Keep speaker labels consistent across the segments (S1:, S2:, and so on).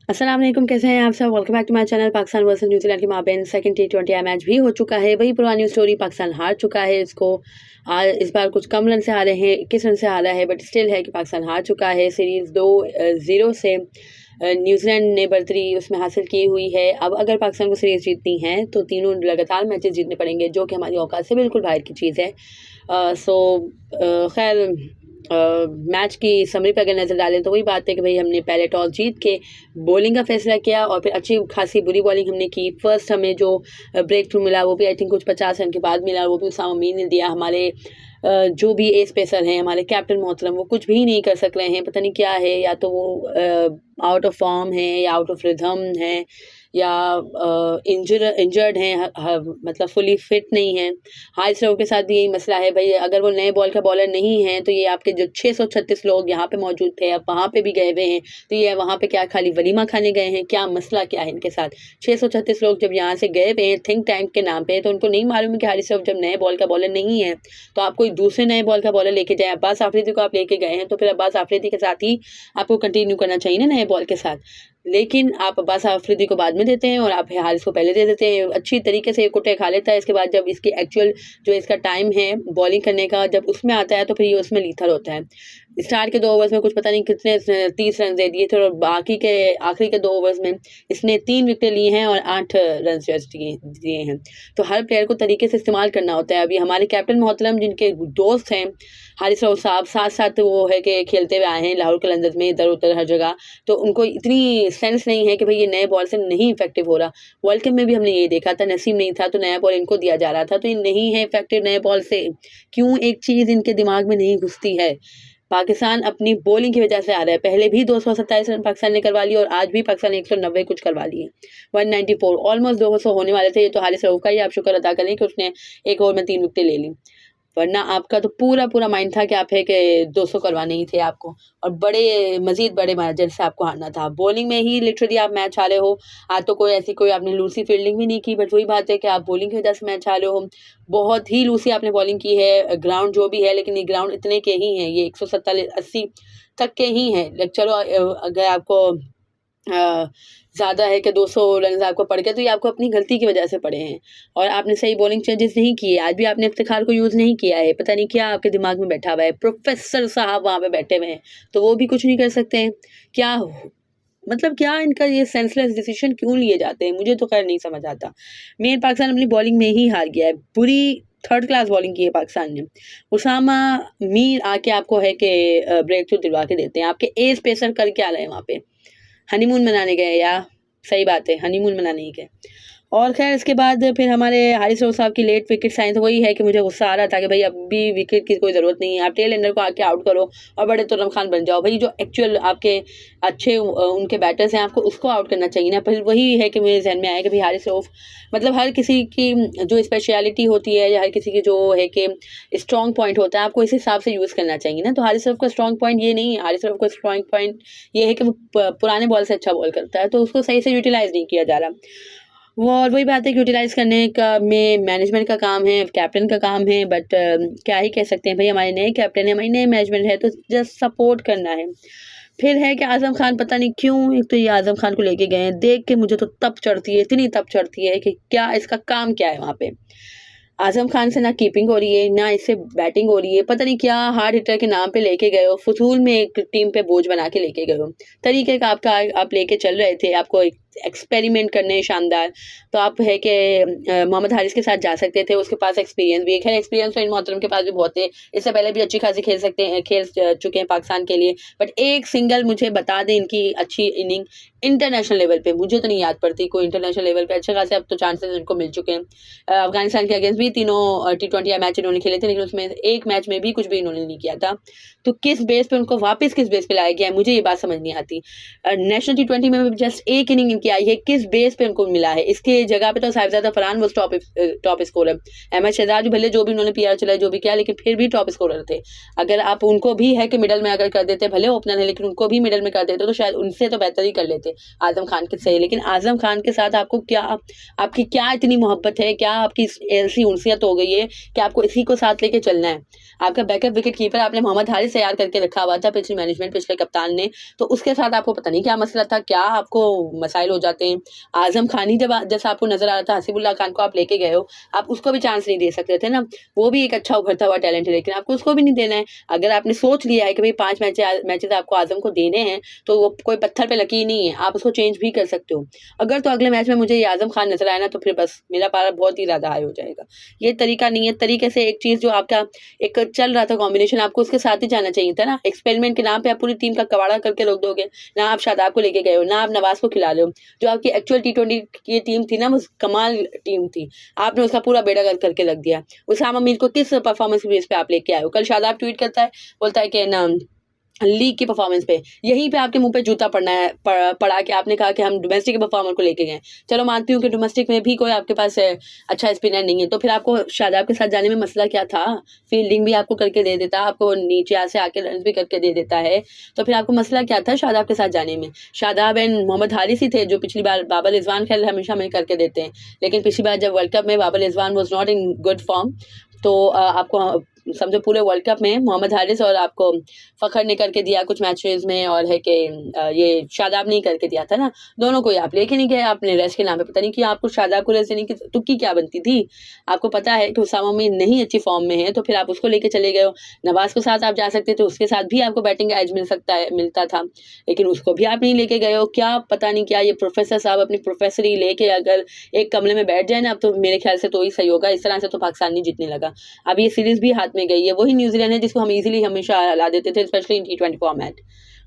S1: अस्सलाम वालेकुम, कैसे हैं आप सब। Welcome back to my channel. Pakistan versus New Zealand के माबैन सेकंड T20 मैच भी हो चुका है। वही पुरानी स्टोरी, पाकिस्तान हार चुका है इसको। इस बार कुछ कम रन से हारे हैं, 21 रन से हारा है, बट स्टिल है कि पाकिस्तान हार चुका है। सीरीज़ 2-0 से न्यूजीलैंड ने बढ़तरी उसमें हासिल की हुई है। अब अगर पाकिस्तान को सीरीज़ जीतनी है तो तीनों लगातार मैचेस जीतने पड़ेंगे, जो कि हमारी औकात से बिल्कुल बाहर की चीज़ है। खैर, मैच की समरी पर अगर नज़र डालें तो वही बात है कि भाई हमने पहले टॉस जीत के बॉलिंग का फैसला किया और फिर अच्छी खासी बुरी बॉलिंग हमने की। फर्स्ट हमें जो ब्रेक थ्रू मिला वो भी आई थिंक कुछ 50 रन के बाद मिला, वो भी उसामा मीर ने दिया। हमारे जो भी एस पेसर हैं, हमारे कैप्टन मोहतरम, वो कुछ भी नहीं कर सक रहे हैं। पता नहीं क्या है, या तो वो आउट ऑफ फॉर्म है या आउट ऑफ रिदम है या इंजर्ड हैं, मतलब फुली फिट नहीं है। हारिस रऊफ के साथ भी यही मसला है भाई। अगर वो नए बॉल का बॉलर नहीं है तो ये आपके जो 636 लोग यहाँ पे मौजूद थे, अब वहाँ पे भी गए हुए हैं, तो ये वहाँ पे क्या खाली वलीमा खाने गए हैं? क्या मसला क्या है इनके साथ? 636 लोग जब यहाँ से गए हुए हैं थिंक टैंक के नाम पे, तो उनको नहीं मालूम है कि हारिस रऊफ जब नए बॉल का बॉलर नहीं है तो आप कोई दूसरे नए बॉल का बॉलर लेके जाए। अब्बास आफरीदी को आप लेके गए हैं तो फिर अब्बास आफरीदी के साथ ही आपको कंटिन्यू करना चाहिए ना नए बॉल के साथ। लेकिन आप अब्बास आफरीदी को बाद में देते हैं और आप हारिस को पहले दे देते हैं। अच्छी तरीके से ये कुटे खा लेता है। इसके बाद जब इसकी एक्चुअल जो इसका टाइम है बॉलिंग करने का, जब उसमें आता है तो फिर ये उसमें लीथल होता है। स्टार्ट के 2 ओवर्स में कुछ पता नहीं कितने 30 रन दे दिए थे और बाकी के आखिरी के 2 ओवर्स में इसने 3 विकेट लिए हैं और 8 रन जस्ट दिए हैं। तो हर प्लेयर को तरीके से इस्तेमाल करना होता है। अभी हमारे कैप्टन मोहतरम, जिनके दोस्त हैं हारिस रऊफ साहब, साथ साथ वो है कि खेलते हुए आए हैं लाहौर कलंदर्स में, इधर उधर हर जगह, तो उनको इतनी सेंस नहीं है कि भाई ये नए बॉल से नहीं इफेक्टिव हो रहा। वर्ल्ड कप में भी हमने ये देखा था, नसीब नहीं था तो नया बॉल इनको दिया जा रहा था, तो ये नहीं है इफेक्टिव नए बॉल से। क्यों एक चीज़ इनके दिमाग में नहीं घुसती है? पाकिस्तान अपनी बॉलिंग की वजह से आ रहा है। पहले भी 227 रन पाकिस्तान ने करवा लिए और आज भी पाकिस्तान ने 190 कुछ करवा लिए। 194 ऑलमोस्ट 200 होने वाले थे। ये तो हारिस रऊफ का ही आप शुक्र अदा करें कि उसने एक ओवर में 3 विकेट ले ली, वरना आपका तो पूरा माइंड था कि आप है कि 200 करवाने ही थे आपको और मजीद बड़े मार्जिन से आपको हारना था। बॉलिंग में ही लिटरली आप मैच हारे हो। आज तो कोई आपने लूसी फील्डिंग भी नहीं की, बट वही बात है कि आप बॉलिंग की वजह से मैच हारे हो। बहुत ही लूसी आपने बॉलिंग की है। ग्राउंड जो भी है, लेकिन ये ग्राउंड इतने के ही हैं, ये 170-80 तक के ही हैं। चलो अगर आपको ज़्यादा है कि 200 रन आपको पड़ गए तो ये आपको अपनी गलती की वजह से पड़े हैं और आपने सही बॉलिंग चेंजेस नहीं किए। आज भी आपने इफ्तिखार को यूज़ नहीं किया है। पता नहीं क्या आपके दिमाग में बैठा हुआ है। प्रोफेसर साहब वहाँ पे बैठे हुए हैं तो वो भी कुछ नहीं कर सकते हैं क्या? मतलब क्या इनका ये सेंसलेस डिसीजन क्यों लिए जाते हैं? मुझे तो खैर नहीं समझ आता। मेन पाकिस्तान अपनी बॉलिंग में ही हार गया है। बुरी थर्ड क्लास बॉलिंग की है पाकिस्तान ने। उसामा मीर आके आपको है कि ब्रेक थ्रू दिलवा के देते हैं। आपके एज पेसर कर क्या रहे हैं वहाँ पे? हनीमून मनाने गए या? सही बात है, हनीमून मनाने ही गए। और खैर इसके बाद फिर हमारे हारिस रऊफ साहब की लेट विकेट्स आई, तो वही है कि मुझे गुस्सा आ रहा था कि भाई अभी विकेट की कोई ज़रूरत नहीं है। आप टेल एंडर को आके आउट करो और बड़े तुर्रम खान बन जाओ। भाई जो एक्चुअल आपके अच्छे उनके बैटर्स हैं, आपको उसको आउट करना चाहिए ना। फिर वही है कि मेरे जहन में आया कि भाई हारिस रऊफ, मतलब हर किसी की जो स्पेशलिटी होती है या हर किसी की जो है कि स्ट्रॉन्ग पॉइंट होता है, आपको इस हिसाब से यूज़ करना चाहिए ना। तो हारिस रऊफ का स्ट्रॉन्ग पॉइंट ये नहीं है। हारिस रऊफ का स्ट्रॉन्ग पॉइंट ये है कि वो पुराने बॉल से अच्छा बॉल करता है, तो उसको सही से यूटिलाइज़ नहीं किया जा रहा। वो और वही बात है कि यूटिलाइज़ करने का में मैनेजमेंट का काम है, कैप्टन का काम है, बट क्या ही कह सकते हैं भाई। हमारे नए कैप्टन है, हमारी नई मैनेजमेंट है, तो जस्ट सपोर्ट करना है। फिर है कि आज़म खान, पता नहीं क्यों एक तो ये आज़म खान को लेके गए हैं, देख के मुझे तो तप चढ़ती है, इतनी तप चढ़ती है कि क्या इसका काम क्या है वहाँ पे। आज़म खान से ना कीपिंग हो रही है ना इससे बैटिंग हो रही है। पता नहीं क्या हार्ड हिटर के नाम पे लेके गए हो, फजूल में एक टीम पे बोझ बना के लेके गए हो। तरीके का आपका आप लेके चल रहे थे, आपको एक्सपेरिमेंट करने शानदार, तो आप है कि मोहम्मद हारिस के साथ जा सकते थे। उसके पास एक्सपीरियंस भी है, एक्सपीरियंस तो इन मोहतरम के पास भी बहुत है। इससे पहले भी अच्छी खासी खेल चुके हैं पाकिस्तान के लिए, बट एक सिंगल मुझे बता दें इनकी अच्छी इनिंग इंटरनेशनल लेवल पे, मुझे तो नहीं याद पड़ती कोई इंटरनेशनल लेवल पे अच्छे खासे। अब तो चांसेस इनको मिल चुके हैं। अफगानिस्तान के अगेंस्ट भी तीनों T20 मैच इन्होंने खेले थे, लेकिन उसमें एक मैच में भी कुछ भी इन्होंने नहीं किया था। तो किस बेस पे उनको वापस किस बेस पे लाया गया है, मुझे ये बात समझ नहीं आती। नेशनल T20 में भी जस्ट एक इनिंग इनकी आई है, किस बेस पे उनको मिला है? इसके जगह पे तो साहिबजादा फरहान वो टॉप स्कोरर, अहमद शहजाद भले जो भी उन्होंने PR चलाया जो भी किया, लेकिन फिर भी टॉप स्कोरर थे। अगर आप उनको भी है कि मिडल में अगर कर देते, भले ओपनर है लेकिन उनको भी मिडल में कर देते तो शायद उनसे तो बेहतर ही कर लेते आज़म खान के से। लेकिन आज़म खान के साथ आपको क्या, आपकी क्या इतनी मोहब्बत है, क्या आपकी ऐसी खसूसियत हो गई है कि आपको इसी को साथ लेके चलना है। आपका बैकअप विकेट कीपर आपने मोहम्मद हारिस तैयार करके रखा हुआ था पिछली मैनेजमेंट, पिछले कप्तान ने, तो उसके साथ आपको पता नहीं क्या मसला था, क्या आपको मसाइल हो जाते हैं। आजम खान ही जैसा आपको नजर आ रहा था, हसीबुल्लाह खान को आप लेके गए हो, आप उसको भी चांस नहीं दे सकते थे ना। वो भी एक अच्छा उभरता हुआ टैलेंट है, लेकिन आपको उसको भी नहीं देना है। अगर आपने सोच लिया है कि भाई 5 मैचेस आपको आजम को देने हैं, तो वो कोई पत्थर पे लकीर नहीं है, आप उसको चेंज भी कर सकते हो। अगर तो अगले मैच में मुझे ये आजम खान नजर आया ना, तो फिर बस मेरा पारा बहुत ही ज्यादा हाई हो जाएगा। ये तरीका नहीं है। तरीके से एक चीज जो आपका एक चल रहा था कॉम्बिनेशन, आपको उसके साथ ही जाना चाहिए था ना। एक्सपेरिमेंट के नाम पे आप पूरी टीम का कबाड़ा करके रोक दोगे ना। आप शादाब को लेके गए हो ना, आप नवाज को खिला रहे हो। जो आपकी एक्चुअल T20 की टीम थी ना, वो कमाल टीम थी, आपने उसका पूरा बेड़ा गर्क करके रख दिया। उसामा मीर को किस परफॉर्मेंस बेस पे आप लेके आए हो? कल शादाब ट्वीट करता है, बोलता है कि ना लीग की परफॉर्मेंस पे, यहीं पे आपके मुंह पे जूता पड़ा कि आपने कहा कि हम डोमेस्टिक के परफॉर्मर को लेके गए। चलो मानती हूँ कि डोमेस्टिक में भी कोई आपके पास अच्छा स्पिनर नहीं है, तो फिर आपको शादाब के साथ जाने में मसला क्या था? फील्डिंग भी आपको करके दे देता, आपको नीचे से आके रन भी करके दे देता है, तो फिर आपको मसला क्या था शादाब के साथ जाने में? शादाब एंड मोहम्मद हारिस ही थे जो पिछली बार बाबर रिजवान खेल हमेशा में करके देते हैं, लेकिन पिछली बार जब वर्ल्ड कप में Babar Rizwan was not in good form, तो आपको समझो पूरे वर्ल्ड कप में मोहम्मद हारिस और आपको फ़खर ने करके दिया कुछ मैचेस में, और है कि ये शादाब नहीं करके दिया था ना। दोनों को ही आप लेके नहीं गए, आपने रेस्ट के नाम पे। पता नहीं कि आपको शादाब को रेस्ट देने की तुक्की क्या बनती थी। आपको पता है कि उसामा मीर नहीं अच्छी फॉर्म में है, तो फिर आप उसको लेके चले गए हो। नवाज के साथ आप जा सकते थे, उसके साथ भी आपको बैटिंग का एज मिलता था, लेकिन उसको भी आप नहीं लेके गए हो। क्या पता नहीं क्या ये प्रोफेसर साहब अपनी प्रोफेसरी लेके अगर एक कमरे में बैठ जाए ना, अब तो मेरे ख्याल से तो ही सही होगा। इस तरह से तो पाकिस्तान नहीं जीतने लगा। अब ये सीरीज भी हाथ में गई है। वही न्यूजीलैंड है जिसको हम इजीली हमेशा ला देते थे, specially in T20 format.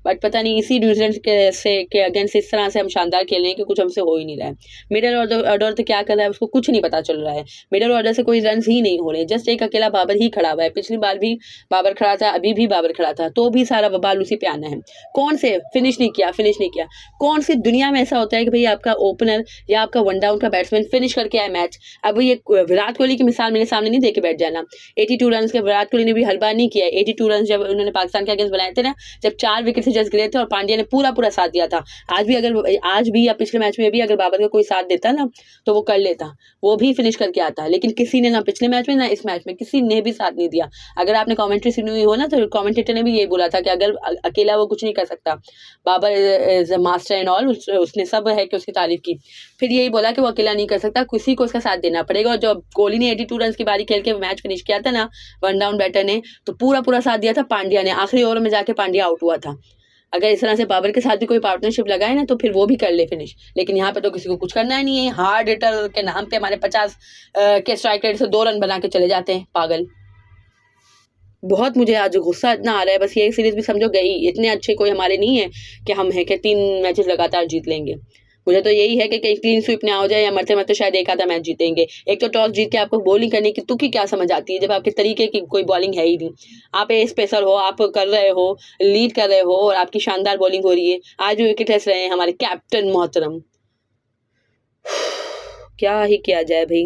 S1: But पता नहीं इसी न्यूजीलैंड के अगेंस्ट इस तरह से हम शानदार खेल रहे हैं कि कुछ हमसे हो ही नहीं रहा है। मिडल ऑर्डर तो क्या कर रहा है उसको कुछ नहीं पता चल रहा है। मिडल ऑर्डर से कोई रन ही नहीं हो रहे, जस्ट एक अकेला बाबर ही खड़ा हुआ है। पिछली बार भी बाबर खड़ा था, अभी भी बाबर खड़ा था, तो भी सारा बबाल उसी पे आना है। कौन से फिनिश नहीं किया? कौन सी दुनिया में ऐसा होता है कि भाई आपका ओपनर या आपका वन डाउन का बैट्समैन फिनिश करके आए मैच? अब ये विराट कोहली की मिसाल मेरे सामने नहीं दे के बैठ जाना। 82 रन के विराट कोहली ने भी हर बार नहीं किया। 82 रन जब उन्होंने पाकिस्तान के अगेंस्ट बनाए थे ना, जब 4 विकेट से जस्ट गिरे थे और पांड्या ने पूरा साथ दिया था। आज भी या पिछले मैच में भी अगर बाबर का कोई साथ देता ना, तो वो कर लेता, वो भी फिनिश करके आता। लेकिन किसी ने ना पिछले मैच में ना इस मैच में किसी ने भी साथ नहीं दिया। अगर आपने कमेंट्री सुनी हुई हो ना, तो कमेंटेटर ने भी यही बोला था कि अगर अकेला वो कुछ नहीं कर सकता, Babar is master and all, उसने सब है कि उसकी तारीफ की। फिर यही बोला कि वो अकेला नहीं कर सकता, किसी को उसका साथ देना पड़ेगा। और जब कोहली ने 82 रन की बारी खेल के मैच फिनिश किया था ना, वन डाउन बैटर ने, तो पूरा साथ दिया था पांड्या ने। आखिरी ओवर में जाके पांड्या आउट हुआ था। अगर इस तरह से बाबर के साथ भी कोई पार्टनरशिप लगाए ना, तो फिर वो भी कर ले फिनिश। लेकिन यहाँ पे तो किसी को कुछ करना ही नहीं है। हार्ड हिटर के नाम पे हमारे 50 के स्ट्राइक रेट से 2 रन बना के चले जाते हैं पागल। बहुत मुझे आज गुस्सा इतना आ रहा है, बस ये सीरीज भी समझो गई। इतने अच्छे कोई हमारे नहीं है कि हम है कि 3 मैचेस लगातार जीत लेंगे। मुझे तो यही है कि कहीं क्लीन स्वीप ना हो जाए, या मरते मरते शायद एक आधा मैच जीतेंगे। एक तो टॉस जीत के आपको बॉलिंग करने की तुक्की क्या समझ आती है, जब आपके तरीके की कोई बॉलिंग है ही नहीं। आप ए स्पेसर हो, आप कर रहे हो, लीड कर रहे हो, और आपकी शानदार बॉलिंग हो रही है। आज भी विकेट लेस रहे हैं हमारे कैप्टन मोहतरम। क्या ही किया जाए भाई।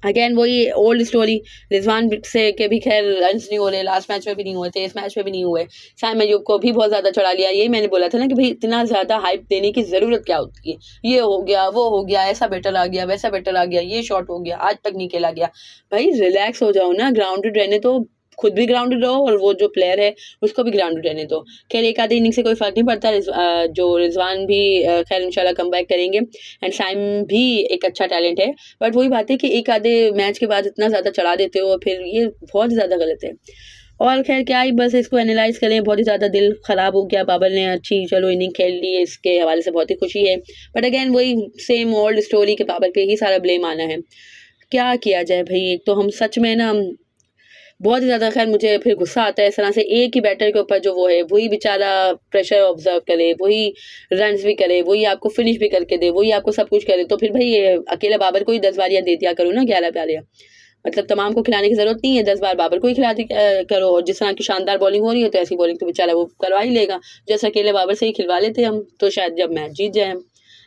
S1: अगेन वही ओल्ड स्टोरी, रिजवान से के भी खैर रन्स नहीं हो रहे, लास्ट मैच में भी नहीं हुए थे, इस मैच में भी नहीं हुए। साइम अयूब को भी बहुत ज़्यादा चढ़ा लिया। यही मैंने बोला था ना कि भाई इतना ज़्यादा हाइप देने की ज़रूरत क्या होती है। ये हो गया, वो हो गया, ऐसा बेटर आ गया, वैसा बेटर आ गया, ये शॉट हो गया, आज तक नहीं खेला गया। भाई रिलैक्स हो जाओ ना, ग्राउंडेड रहने तो, खुद भी ग्राउंडेड रहो और वो जो प्लेयर है उसको भी ग्राउंडेड रहने दो। खैर एक आधे इनिंग से कोई फ़र्क नहीं पड़ता। जो रिजवान भी खैर इंशाल्लाह कम बैक करेंगे, एंड साइम भी एक अच्छा टैलेंट है। बट वही बात है कि एक आधे मैच के बाद इतना ज़्यादा चढ़ा देते हो, फिर ये बहुत ज़्यादा गलत है। और खैर क्या ही बस इसको एनालाइज करें, बहुत ही ज़्यादा दिल ख़राब हो गया। बाबर ने अच्छी चलो इनिंग खेल ली, इसके हवाले से बहुत ही खुशी है। बट अगेन वही सेम ओल्ड स्टोरी के बाबर पे ही सारा ब्लेम आना है। क्या किया जाए भाई। एक तो हम सच में ना बहुत ही ज़्यादा, खैर मुझे फिर गुस्सा आता है इस तरह से एक ही बैटर के ऊपर जो वो है, वही बेचारा प्रेशर ऑब्जर्व करे, वही रन्स भी करे, वही आपको फिनिश भी करके दे, वही आपको सब कुछ करे। तो फिर भाई अकेला बाबर को ही 10 बारियाँ दे दिया करो ना, 11 बारियाँ। मतलब तमाम को खिलाने की जरूरत नहीं है, 10 बार बाबर को ही खिला करो। और जिस तरह की शानदार बॉलिंग हो रही है, तो ऐसी बॉलिंग तो बेचारा वो करवा ही लेगा। जैसे अकेले बाबर से ही खिलवा लेते हम, तो शायद जब मैच जीत जाए हम।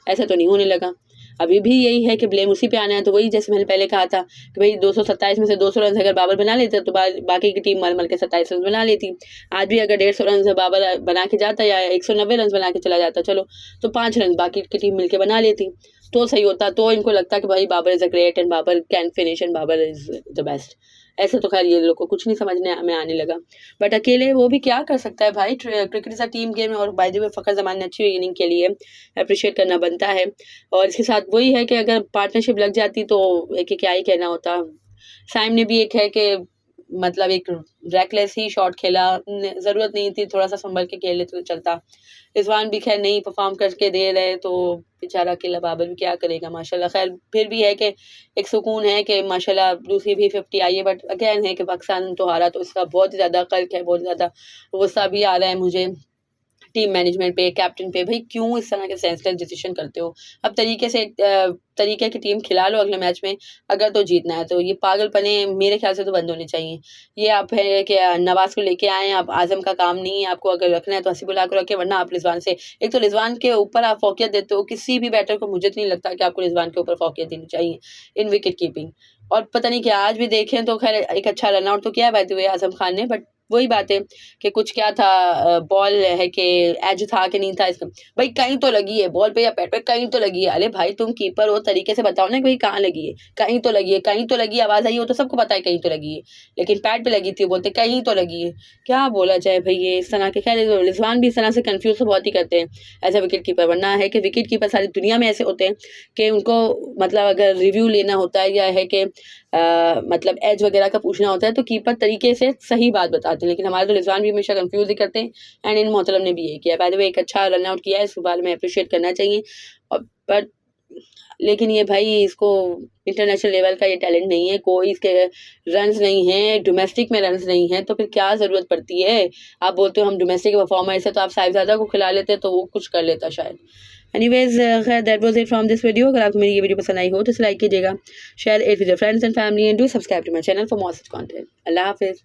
S1: ऐसा तो नहीं होने लगा। अभी भी यही है कि ब्लेम उसी पे आना है। तो वही जैसे मैंने पहले कहा था कि भाई 227 में से 200 रन अगर बाबर बना लेते तो बाकी की टीम मल मल के 27 रन बना लेती। आज भी अगर 150 रन से बाबर बना के जाता या 190 रन बना के चला जाता चलो, तो 5 रन बाकी की टीम मिलके बना लेती तो सही होता। तो इनको लगता कि भाई Babar is a great and Babar can finish and Babar is the best. ऐसे तो खैर ये लोग को कुछ नहीं समझने में आने लगा, बट अकेले वो भी क्या कर सकता है भाई। Cricket is a team game. और बाय द वे फ़खर ज़मान ने अच्छी इनिंग खेली है, अप्रिशिएट करना बनता है। और इसके साथ वही है कि अगर पार्टनरशिप लग जाती तो एक क्या ही कहना होता। साइम ने भी एक है कि मतलब एक रेकलेस ही शॉट खेला, ज़रूरत नहीं थी, थोड़ा सा संभल के खेले तो चलता। रिजवान भी खैर नहीं परफॉर्म करके दे रहे तो बेचारा अकेला बाबर भी क्या करेगा माशाल्लाह। खैर फिर भी है कि एक सुकून है कि माशाल्लाह दूसरी भी 50 आई है। बट अगेन है कि पाकिस्तान तो हारा तो इसका बहुत ही ज़्यादा कल्क है, बहुत ज़्यादा गुस्सा भी आ रहा है मुझे टीम मैनेजमेंट पे, कैप्टन पे। भाई क्यों इस तरह के सेंसलेस डिसीजन करते हो? अब तरीके की टीम खिला लो अगले मैच में, अगर तो जीतना है तो ये पागलपने मेरे ख्याल से तो बंद होने चाहिए। ये आप है कि नवाज को लेके आए, आप आजम का काम नहीं है, आपको अगर रखना है तो हसीबुल्लाह को रखे, वरना आप रिजवान से, एक तो रिजवान के ऊपर आप फोकियत देते हो किसी भी बैटर को, मुझे तो नहीं लगता कि आपको रिजवान के ऊपर फोकियत देनी चाहिए इन विकेट कीपिंग। और पता नहीं क्या आज भी देखें तो खैर एक अच्छा रन आउट तो किया है by the way Azam Khan ने, बट वही बात है कि कुछ क्या था, बॉल है कि एज था कि नहीं था इसका, भाई कहीं तो लगी है बॉल पे या पैड पे, कहीं तो लगी है। अरे भाई तुम कीपर हो, तरीके से बताओ ना कि भाई कहाँ लगी है, कहीं तो लगी है, कहीं तो लगी, आवाज़ आई हो तो सबको पता है कहीं तो लगी है, लेकिन पैड पे लगी थी बोलते कहीं तो लगी है। क्या बोला जाए भाई ये इस तरह के। खैर रिजवान भी इस तरह से कन्फ्यूज तो बहुत ही करते हैं एज ए विकेट कीपर, वरना है कि विकेट कीपर सारी दुनिया में ऐसे होते हैं कि उनको मतलब अगर रिव्यू लेना होता है या है कि मतलब एज वगैरह का पूछना होता है तो कीपर तरीके से सही बात बताते हैं। लेकिन हमारे तो रिजवान भी हमेशा कंफ्यूज ही करते हैं, एंड इन मोहतरम ने भी ये किया। बाय द वे एक अच्छा रन आउट किया है, इसके बारे में अप्रिशिएट करना चाहिए। और बट लेकिन ये भाई इसको इंटरनेशनल लेवल का ये टैलेंट नहीं है, कोई इसके रन्स नहीं है, डोमेस्टिक में रन्स नहीं है, तो फिर क्या ज़रूरत पड़ती है। आप बोलते हो हम डोमेस्टिक परफॉर्मर से, तो आप साहिबजादा को खिला लेते तो वो कुछ कर लेता शायद। एनीवेज खैर that was it from this video. अगर आपको मेरी ये वीडियो पसंद आई हो तो इसे लाइक कीजिएगा, share it with your friends and family, and do subscribe to my channel for more such content. अल्लाह हाफिज़।